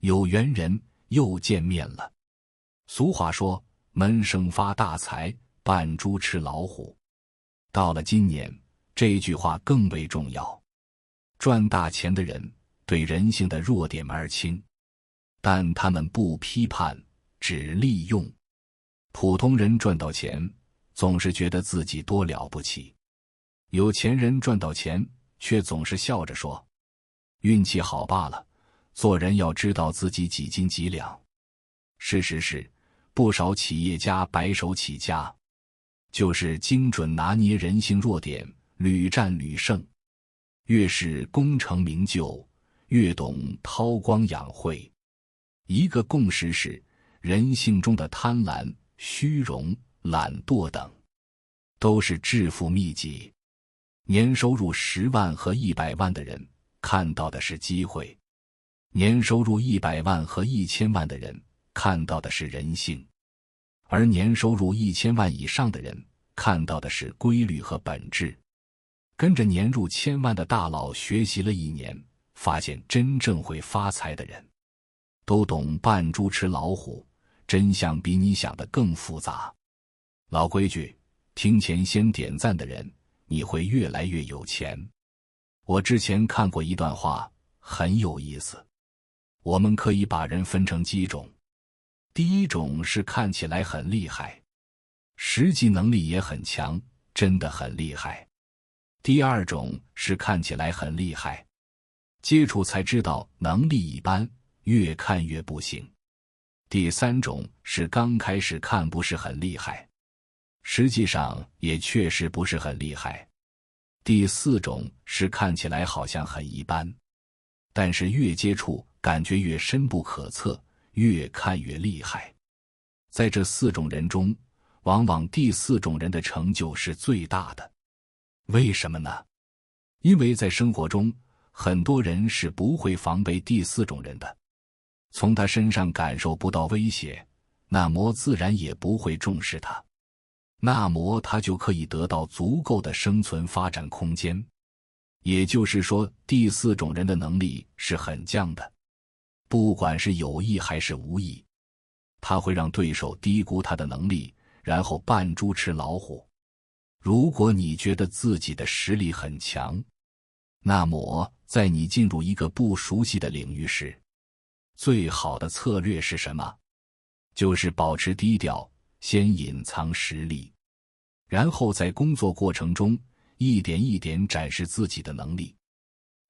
有缘人又见面了。俗话说，门生发大财，扮猪吃老虎。到了今年，这句话更为重要。赚大钱的人对人性的弱点门儿清，但他们不批判，只利用。普通人赚到钱，总是觉得自己多了不起；有钱人赚到钱，却总是笑着说运气好罢了。做人要知道自己几斤几两。事实是，不少企业家白手起家，就是精准拿捏人性弱点，屡战屡胜。越是功成名就，越懂韬光养晦。一个共识是，人性中的贪婪、虚荣、懒惰等，都是致富秘籍。年收入10万和100万的人看到的是机会，年收入100万和1000万的人看到的是人性，而年收入1000万以上的人看到的是规律和本质。跟着年入1000万的大佬学习了1年，发现真正会发财的人都懂扮猪吃老虎，真相比你想的更复杂。老规矩，听钱先点赞的人，你会越来越有钱。我之前看过一段话，很有意思。我们可以把人分成几种。第一种是看起来很厉害，实际能力也很强，真的很厉害。第二种是看起来很厉害，接触才知道能力一般，越看越不行。第三种是刚开始看不是很厉害，实际上也确实不是很厉害。第四种是看起来好像很一般，但是越接触感觉越深不可测，越看越厉害。在这4种人中，往往第4种人的成就是最大的。为什么呢？因为在生活中，很多人是不会防备第4种人的，从他身上感受不到威胁，那么自然也不会重视他，那么他就可以得到足够的生存发展空间。也就是说，第4种人的能力是很犟的，不管是有意还是无意，他会让对手低估他的能力，然后扮猪吃老虎。如果你觉得自己的实力很强，那么在你进入一个不熟悉的领域时，最好的策略是什么？就是保持低调，先隐藏实力，然后在工作过程中一点一点展示自己的能力，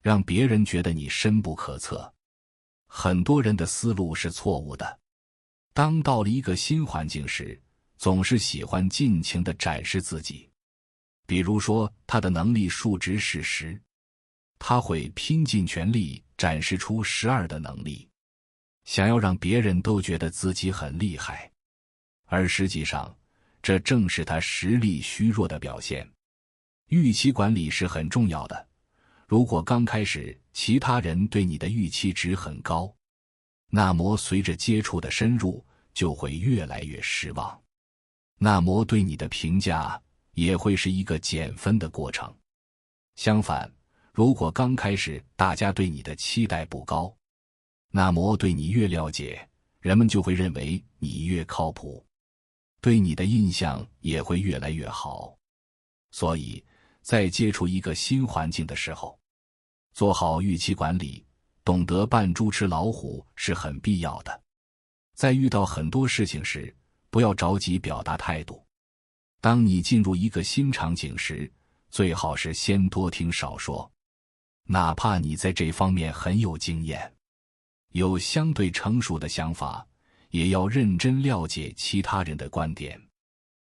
让别人觉得你深不可测。很多人的思路是错误的，当到了一个新环境时，总是喜欢尽情地展示自己。比如说，他的能力数值是10，他会拼尽全力展示出12的能力，想要让别人都觉得自己很厉害。而实际上，这正是他实力虚弱的表现。预期管理是很重要的，如果刚开始其他人对你的预期值很高，那么随着接触的深入，就会越来越失望，那么对你的评价也会是一个减分的过程。相反，如果刚开始大家对你的期待不高，那么对你越了解，人们就会认为你越靠谱，对你的印象也会越来越好。所以，在接触一个新环境的时候，做好预期管理，懂得扮猪吃老虎是很必要的。在遇到很多事情时，不要着急表达态度。当你进入一个新场景时，最好是先多听少说，哪怕你在这方面很有经验，有相对成熟的想法，也要认真了解其他人的观点。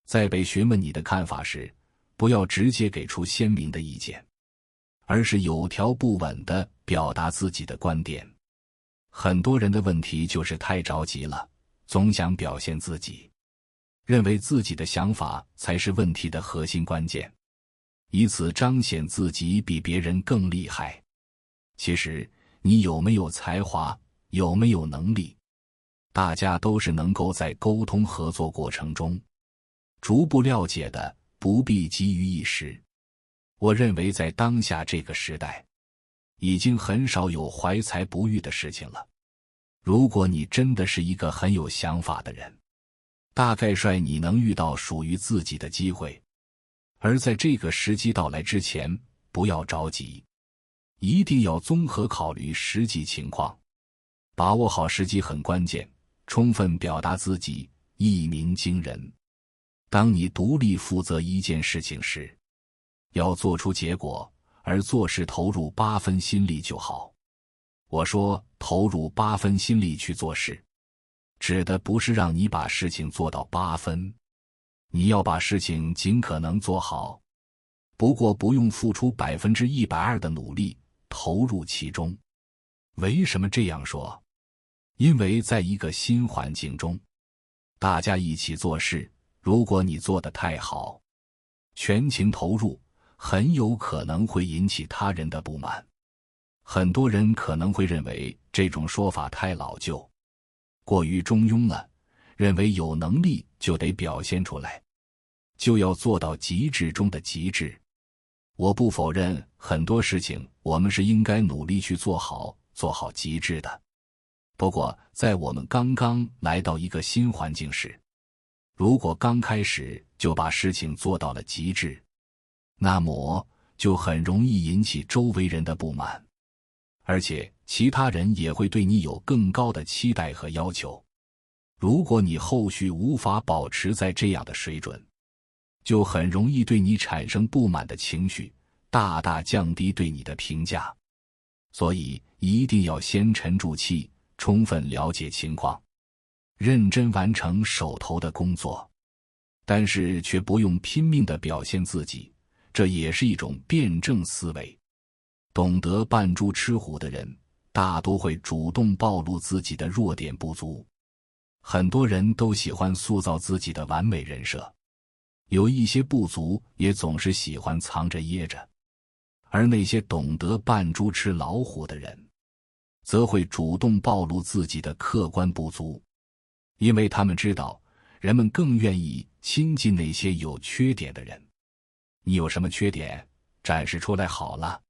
在被询问你的看法时，不要直接给出鲜明的意见，而是有条不紊地表达自己的观点。很多人的问题就是太着急了，总想表现自己，认为自己的想法才是问题的核心关键，以此彰显自己比别人更厉害。其实，你有没有才华，有没有能力，大家都是能够在沟通合作过程中逐步了解的，不必急于一时。我认为在当下这个时代，已经很少有怀才不遇的事情了。如果你真的是一个很有想法的人，大概率你能遇到属于自己的机会。而在这个时机到来之前，不要着急，一定要综合考虑实际情况，把握好时机很关键，充分表达自己，一鸣惊人。当你独立负责一件事情时，要做出结果，而做事投入8分心力就好。我说投入8分心力去做事，指的不是让你把事情做到8分，你要把事情尽可能做好，不过不用付出120%的努力投入其中。为什么这样说？因为在一个新环境中，大家一起做事，如果你做得太好，全情投入，很有可能会引起他人的不满。很多人可能会认为这种说法太老旧，过于中庸了，认为有能力就得表现出来，就要做到极致中的极致。我不否认很多事情我们是应该努力去做好极致的。不过在我们刚刚来到一个新环境时，如果刚开始就把事情做到了极致，那么就很容易引起周围人的不满，而且其他人也会对你有更高的期待和要求。如果你后续无法保持在这样的水准，就很容易对你产生不满的情绪，大大降低对你的评价。所以一定要先沉住气，充分了解情况，认真完成手头的工作，但是却不用拼命地表现自己，这也是一种辩证思维。懂得扮猪吃虎的人，大多会主动暴露自己的弱点不足。很多人都喜欢塑造自己的完美人设，有一些不足也总是喜欢藏着掖着。而那些懂得扮猪吃老虎的人，则会主动暴露自己的客观不足，因为他们知道人们更愿意亲近那些有缺点的人。你有什么缺点，展示出来好了。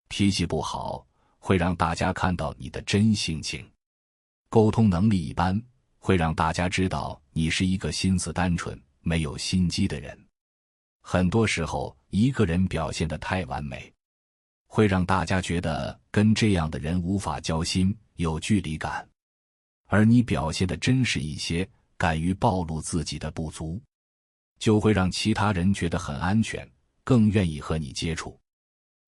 脾气不好，会让大家看到你的真性情；沟通能力一般，会让大家知道你是一个心思单纯、没有心机的人。很多时候，一个人表现得太完美，会让大家觉得跟这样的人无法交心，有距离感。而你表现得真实一些，敢于暴露自己的不足，就会让其他人觉得很安全，更愿意和你接触。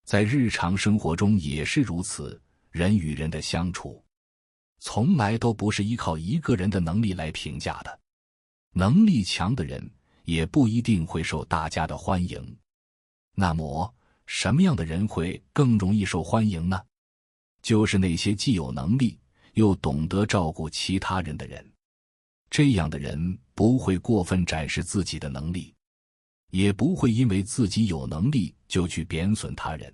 在日常生活中也是如此，人与人的相处，从来都不是依靠一个人的能力来评价的。能力强的人也不一定会受大家的欢迎。那么，什么样的人会更容易受欢迎呢？就是那些既有能力，又懂得照顾其他人的人。这样的人不会过分展示自己的能力，也不会因为自己有能力就去贬损他人。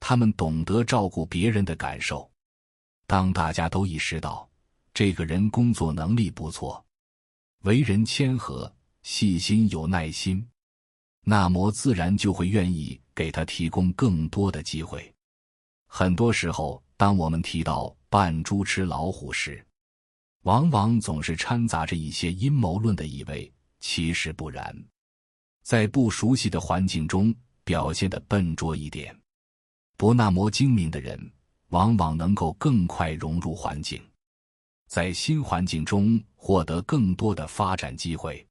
他们懂得照顾别人的感受。当大家都意识到这个人工作能力不错，为人谦和、细心、有耐心，那么自然就会愿意给他提供更多的机会。很多时候，当我们提到扮猪吃老虎时，往往总是掺杂着一些阴谋论的意味，其实不然。在不熟悉的环境中表现得笨拙一点，不那么精明的人，往往能够更快融入环境，在新环境中获得更多的发展机会。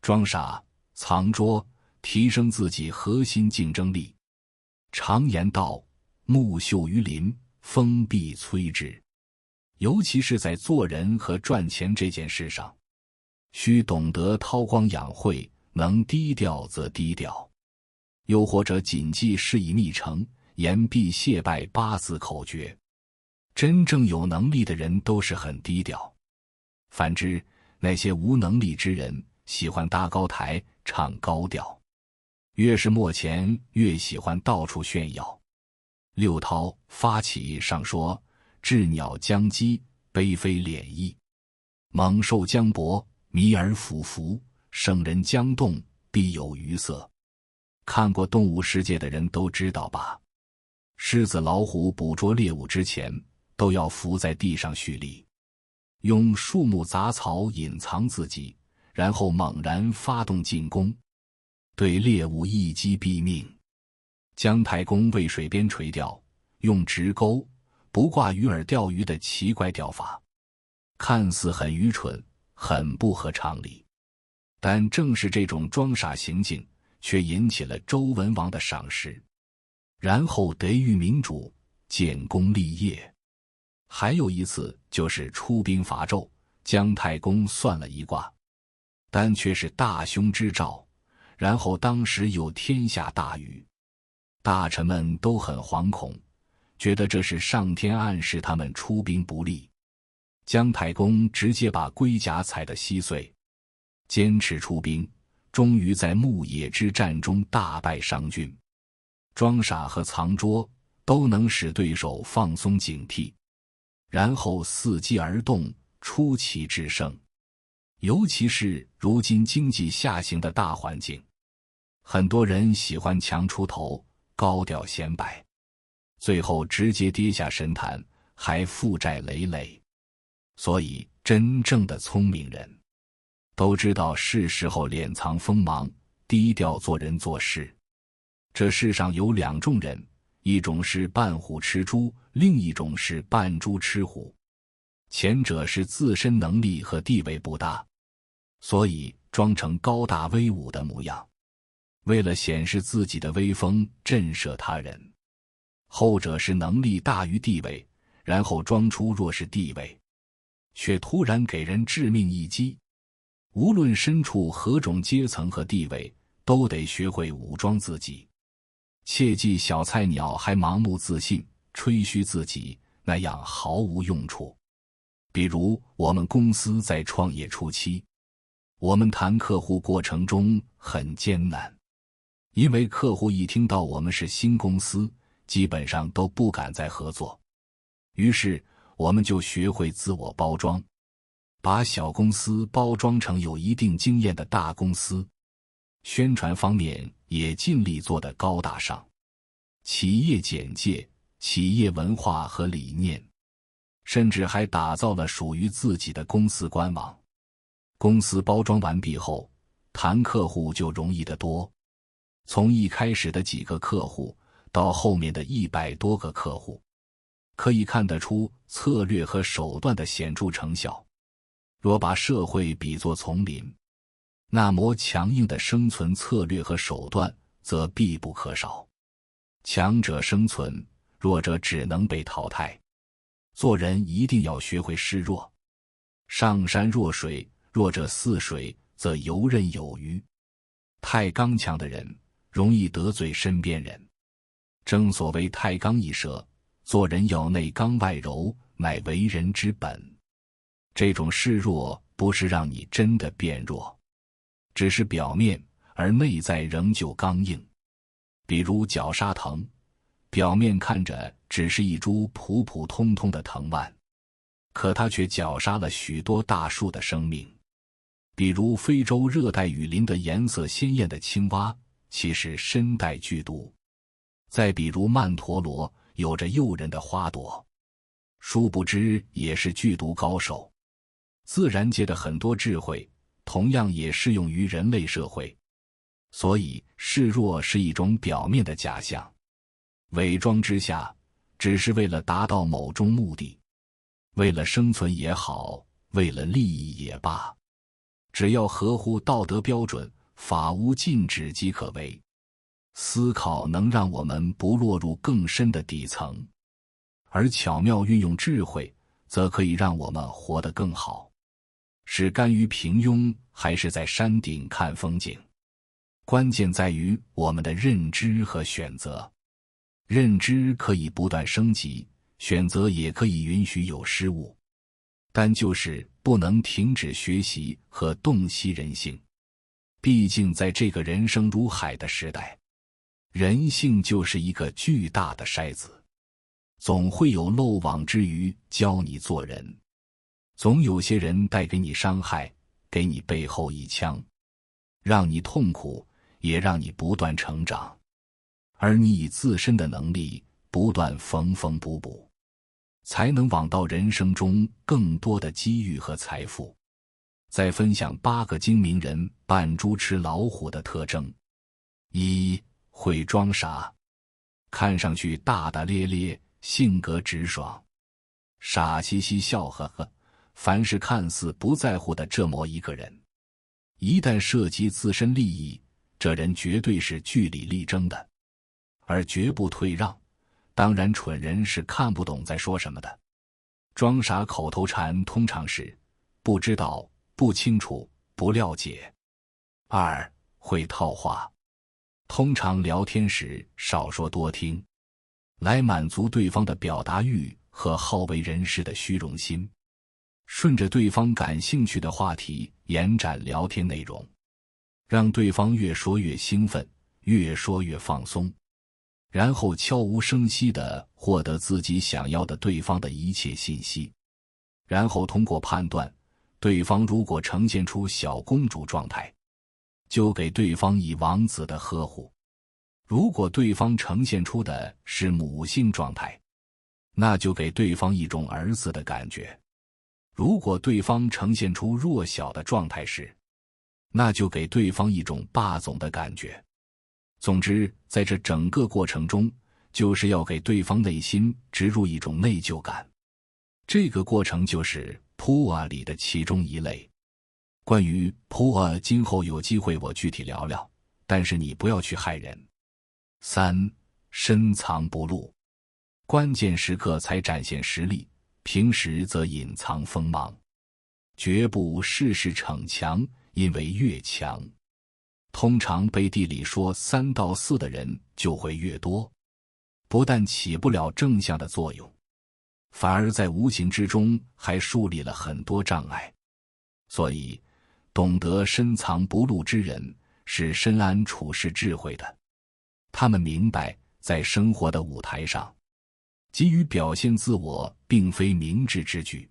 装傻、藏拙，提升自己核心竞争力。常言道：木秀于林，风必摧之。尤其是在做人和赚钱这件事上，需懂得韬光养晦，能低调则低调。又或者谨记事以密成，言必谢败8字口诀。真正有能力的人都是很低调，反之，那些无能力之人喜欢搭高台，唱高调，越是没钱越喜欢到处炫耀。六韬发起上说：鸷鸟将击，悲非敛翼；猛兽将搏，迷而俯伏；圣人将动，必有余色。看过动物世界的人都知道吧？狮子老虎捕捉猎物之前，都要伏在地上蓄力，用树木杂草隐藏自己，然后猛然发动进攻，对猎物一击毙命。姜太公为水边垂钓，用直钩不挂鱼饵钓鱼的奇怪钓法，看似很愚蠢，很不合常理，但正是这种装傻行径，却引起了周文王的赏识，然后得遇民主，建功立业。还有一次就是出兵伐纣，姜太公算了一卦，但却是大凶之兆，然后当时有天下大雨，大臣们都很惶恐，觉得这是上天暗示他们出兵不利。姜太公直接把龟甲踩得稀碎，坚持出兵，终于在牧野之战中大败商郡。装傻和藏拙都能使对手放松警惕，然后伺机而动，出奇制胜。尤其是如今经济下行的大环境，很多人喜欢强出头，高调显摆，最后直接跌下神坛，还负债累累。所以真正的聪明人都知道是时候敛藏锋芒，低调做人做事。这世上有两种人，一种是扮虎吃猪，另一种是扮猪吃虎。前者是自身能力和地位不大，所以装成高大威武的模样，为了显示自己的威风，震慑他人。后者是能力大于地位，然后装出弱势地位，却突然给人致命一击。无论身处何种阶层和地位，都得学会武装自己，切忌小菜鸟还盲目自信，吹嘘自己，那样毫无用处。比如我们公司在创业初期，我们谈客户过程中很艰难，因为客户一听到我们是新公司，基本上都不敢再合作。于是我们就学会自我包装，把小公司包装成有一定经验的大公司，宣传方面也尽力做得高大上。企业简介、企业文化和理念，甚至还打造了属于自己的公司官网。公司包装完毕后，谈客户就容易得多。从一开始的几个客户到后面的100多个客户，可以看得出策略和手段的显著成效。若把社会比作丛林，那么强硬的生存策略和手段则必不可少。强者生存，弱者只能被淘汰。做人一定要学会示弱，上善若水，弱者似水，则游刃有余。太刚强的人容易得罪身边人。正所谓太刚易折，做人要内刚外柔，乃为人之本。这种示弱不是让你真的变弱，只是表面，而内在仍旧刚硬。比如绞杀藤，表面看着只是一株普普通通的藤蔓，可它却绞杀了许多大树的生命。比如非洲热带雨林的颜色鲜艳的青蛙，其实身带剧毒。再比如曼陀罗，有着诱人的花朵，殊不知也是剧毒高手。自然界的很多智慧，同样也适用于人类社会。所以示弱是一种表面的假象，伪装之下，只是为了达到某种目的，为了生存也好，为了利益也罢，只要合乎道德标准，法无禁止即可为。思考能让我们不落入更深的底层，而巧妙运用智慧，则可以让我们活得更好。是甘于平庸，还是在山顶看风景？关键在于我们的认知和选择。认知可以不断升级，选择也可以允许有失误，但就是不能停止学习和洞悉人性。毕竟在这个人生如海的时代，人性就是一个巨大的筛子，总会有漏网之鱼教你做人，总有些人带给你伤害，给你背后一枪，让你痛苦，也让你不断成长，而你以自身的能力不断缝缝补补，才能望到人生中更多的机遇和财富。再分享8个精明人扮猪吃老虎的特征。1. 会装傻，看上去大大咧咧，性格直爽，傻兮兮笑呵呵，凡是看似不在乎的这么一个人，一旦涉及自身利益，这人绝对是据理力争的，而绝不退让。当然蠢人是看不懂在说什么的。装傻口头禅通常是不知道、不清楚、不了解。2. 会套话，通常聊天时少说多听，来满足对方的表达欲和好为人师的虚荣心，顺着对方感兴趣的话题延展聊天内容，让对方越说越兴奋，越说越放松，然后悄无声息地获得自己想要的对方的一切信息，然后通过判断，对方如果呈现出小公主状态，就给对方以王子的呵护；如果对方呈现出的是母性状态，那就给对方一种儿子的感觉；如果对方呈现出弱小的状态时，那就给对方一种霸总的感觉。总之，在这整个过程中，就是要给对方内心植入一种内疚感。这个过程就是PUA里的其中一类。关于 PUA， 今后有机会我具体聊聊，但是你不要去害人。3. 深藏不露，关键时刻才展现实力，平时则隐藏锋芒，绝不事事逞强，因为越强，通常背地里说3到4的人就会越多，不但起不了正向的作用，反而在无形之中还树立了很多障碍。所以懂得深藏不露之人是深谙处世智慧的，他们明白在生活的舞台上，急于表现自我并非明智之举。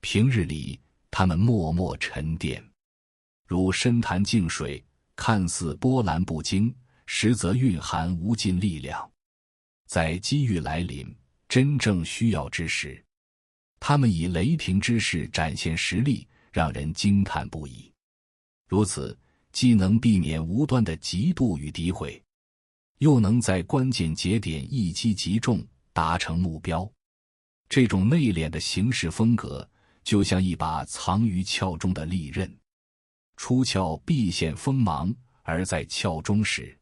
平日里他们默默沉淀，如深潭静水，看似波澜不惊，实则蕴含无尽力量。在机遇来临，真正需要之时，他们以雷霆之势展现实力，让人惊叹不已。如此，既能避免无端的嫉妒与诋毁，又能在关键节点一击即中，达成目标。这种内敛的行事风格，就像一把藏于鞘中的利刃，出鞘必现锋芒，而在鞘中时，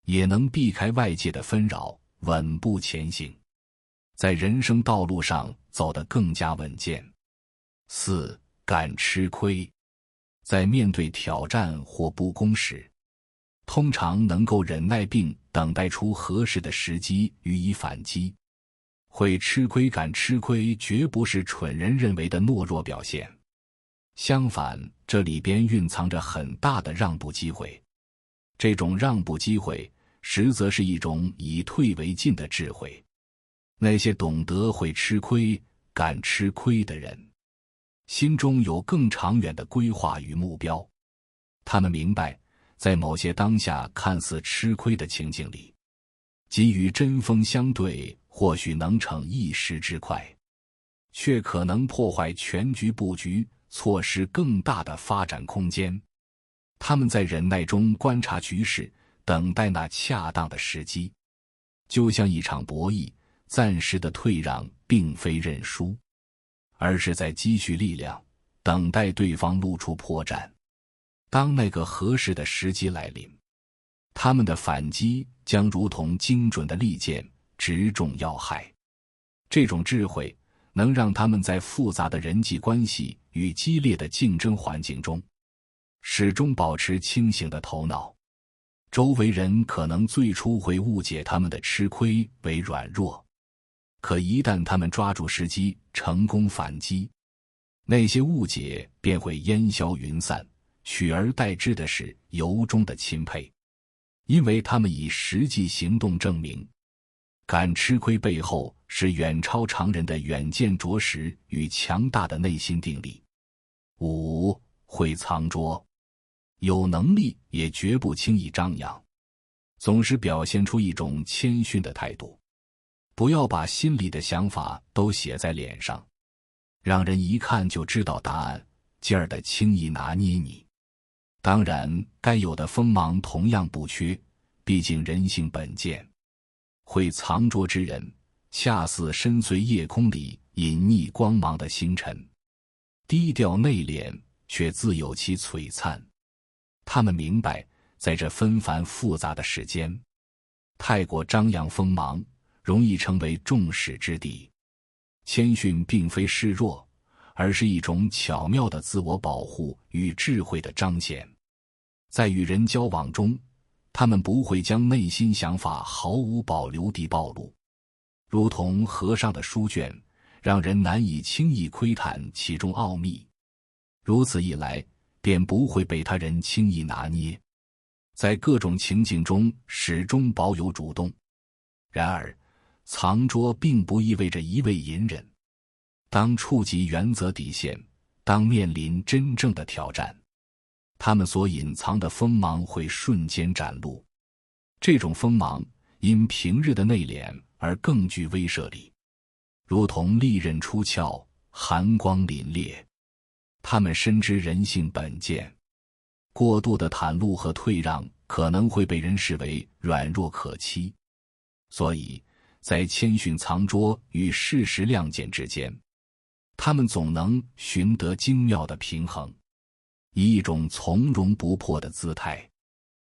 也能避开外界的纷扰，稳步前行，在人生道路上走得更加稳健。4. 敢吃亏，在面对挑战或不公时，通常能够忍耐并等待出合适的时机予以反击。会吃亏、敢吃亏绝不是蠢人认为的懦弱表现，相反，这里边蕴藏着很大的让步机会。这种让步机会实则是一种以退为进的智慧。那些懂得会吃亏、敢吃亏的人，心中有更长远的规划与目标。他们明白，在某些当下看似吃亏的情境里，给予针锋相对或许能逞一时之快，却可能破坏全局布局，错失更大的发展空间。他们在忍耐中观察局势，等待那恰当的时机。就像一场博弈，暂时的退让并非认输，而是在积蓄力量，等待对方露出破绽。当那个合适的时机来临，他们的反击将如同精准的利剑，直中要害。这种智慧能让他们在复杂的人际关系与激烈的竞争环境中，始终保持清醒的头脑。周围人可能最初会误解他们的吃亏为软弱，可一旦他们抓住时机，成功反击，那些误解便会烟消云散，取而代之的是由衷的钦佩，因为他们以实际行动证明，敢吃亏背后是远超常人的远见卓识与强大的内心定力。5. 会藏拙，有能力也绝不轻易张扬，总是表现出一种谦逊的态度。不要把心里的想法都写在脸上，让人一看就知道答案，进而的轻易拿捏你。当然，该有的锋芒同样不缺，毕竟人性本贱。会藏拙之人，恰似深邃夜空里隐匿光芒的星辰，低调内敛，却自有其璀璨。他们明白，在这纷繁复杂的世间，太过张扬锋芒，容易成为众矢之的。谦逊并非示弱，而是一种巧妙的自我保护与智慧的彰显。在与人交往中，他们不会将内心想法毫无保留地暴露，如同和尚的书卷，让人难以轻易窥探其中奥秘。如此一来，便不会被他人轻易拿捏，在各种情境中始终保有主动。然而，藏拙并不意味着一味隐忍。当触及原则底线，当面临真正的挑战，他们所隐藏的锋芒会瞬间展露。这种锋芒因平日的内敛而更具威慑力，如同利刃出鞘，寒光凛冽。他们深知人性本贱，过度的袒露和退让可能会被人视为软弱可欺，所以在谦逊藏拙与适时亮剑之间，他们总能寻得精妙的平衡，以一种从容不迫的姿态，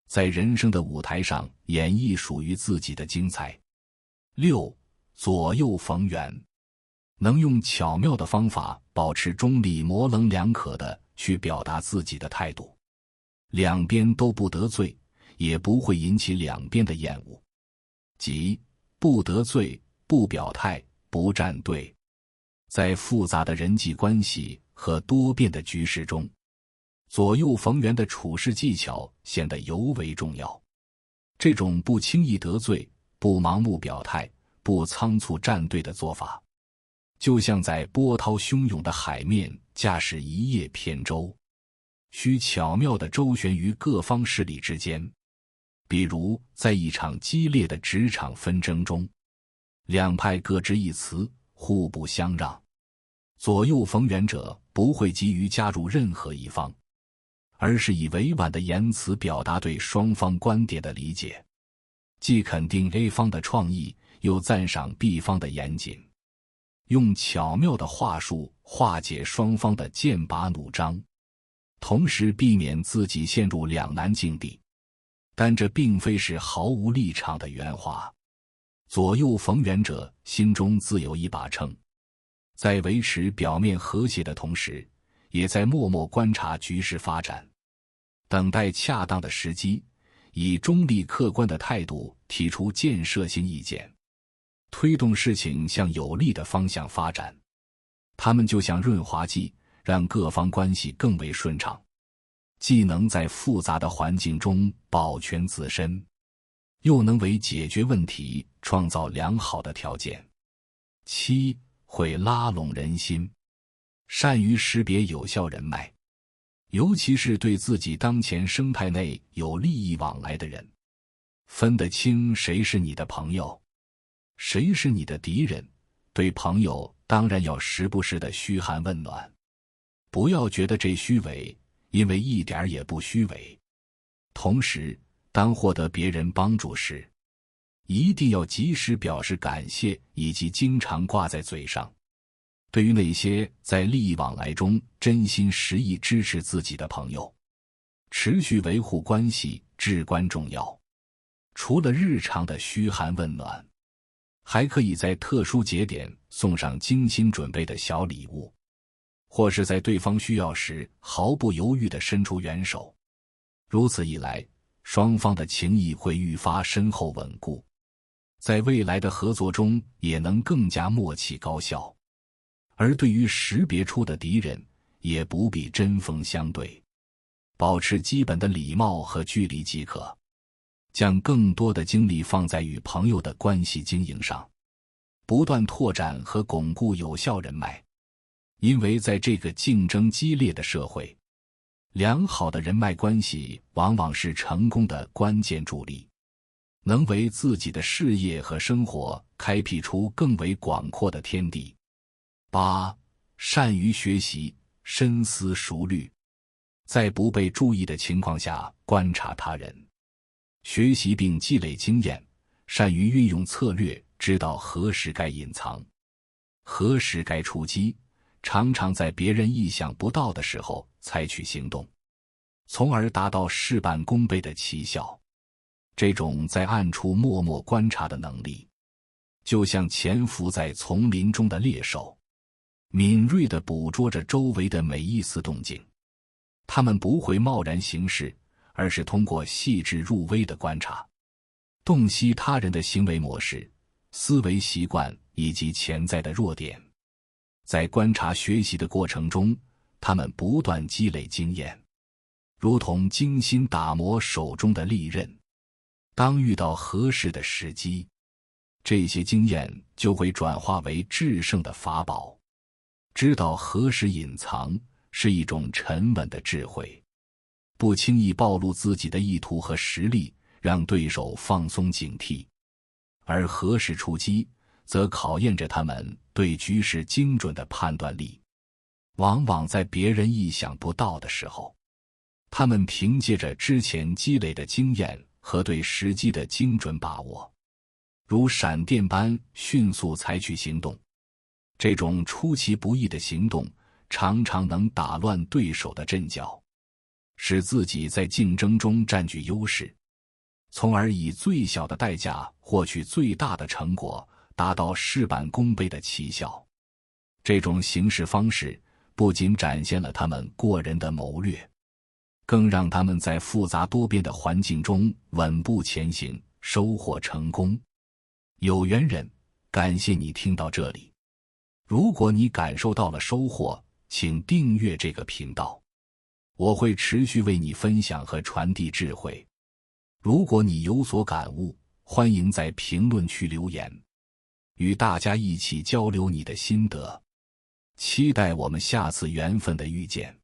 在人生的舞台上演绎属于自己的精彩。6. 左右逢源，能用巧妙的方法保持中立，模棱两可地去表达自己的态度，两边都不得罪，也不会引起两边的厌恶，即不得罪，不表态，不站队。在复杂的人际关系和多变的局势中，左右逢源的处事技巧显得尤为重要。这种不轻易得罪，不盲目表态，不仓促站队的做法，就像在波涛汹涌的海面驾驶一叶扁舟，需巧妙地周旋于各方势力之间。比如在一场激烈的职场纷争中，两派各执一词，互不相让，左右逢源者不会急于加入任何一方，而是以委婉的言辞表达对双方观点的理解，既肯定 A 方的创意，又赞赏 B 方的严谨，用巧妙的话术化解双方的剑拔弩张，同时避免自己陷入两难境地。但这并非是毫无立场的圆滑。左右逢源者心中自有一把秤，在维持表面和谐的同时，也在默默观察局势发展，等待恰当的时机，以中立客观的态度提出建设性意见，推动事情向有利的方向发展。他们就像润滑剂，让各方关系更为顺畅，既能在复杂的环境中保全自身，又能为解决问题创造良好的条件。7. 会拉拢人心，善于识别有效人脉，尤其是对自己当前生态内有利益往来的人，分得清谁是你的朋友，谁是你的敌人。对朋友当然要时不时的嘘寒问暖，不要觉得这虚伪，因为一点也不虚伪。同时，当获得别人帮助时，一定要及时表示感谢，以及经常挂在嘴上。对于那些在利益往来中真心实意支持自己的朋友，持续维护关系至关重要。除了日常的嘘寒问暖，还可以在特殊节点送上精心准备的小礼物，或是在对方需要时毫不犹豫地伸出援手。如此一来，双方的情谊会愈发深厚稳固，在未来的合作中也能更加默契高效。而对于识别出的敌人，也不必针锋相对，保持基本的礼貌和距离即可，将更多的精力放在与朋友的关系经营上，不断拓展和巩固有效人脉。因为在这个竞争激烈的社会，良好的人脉关系往往是成功的关键助力。能为自己的事业和生活开辟出更为广阔的天地。8. 善于学习，深思熟虑，在不被注意的情况下观察他人，学习并积累经验，善于运用策略，知道何时该隐藏，何时该出击，常常在别人意想不到的时候采取行动，从而达到事半功倍的奇效。这种在暗处默默观察的能力，就像潜伏在丛林中的猎手，敏锐地捕捉着周围的每一丝动静。他们不会贸然行事，而是通过细致入微的观察，洞悉他人的行为模式、思维习惯以及潜在的弱点。在观察学习的过程中，他们不断积累经验，如同精心打磨手中的利刃。当遇到合适的时机，这些经验就会转化为制胜的法宝。知道何时隐藏是一种沉稳的智慧，不轻易暴露自己的意图和实力，让对手放松警惕；而何时出击，则考验着他们对局势精准的判断力。往往在别人意想不到的时候，他们凭借着之前积累的经验和对时机的精准把握，如闪电般迅速采取行动。这种出其不意的行动常常能打乱对手的阵脚，使自己在竞争中占据优势，从而以最小的代价获取最大的成果，达到事半功倍的奇效。这种行事方式不仅展现了他们过人的谋略，更让他们在复杂多变的环境中稳步前行，收获成功。有缘人，感谢你听到这里。如果你感受到了收获，请订阅这个频道，我会持续为你分享和传递智慧。如果你有所感悟，欢迎在评论区留言，与大家一起交流你的心得。期待我们下次缘分的遇见。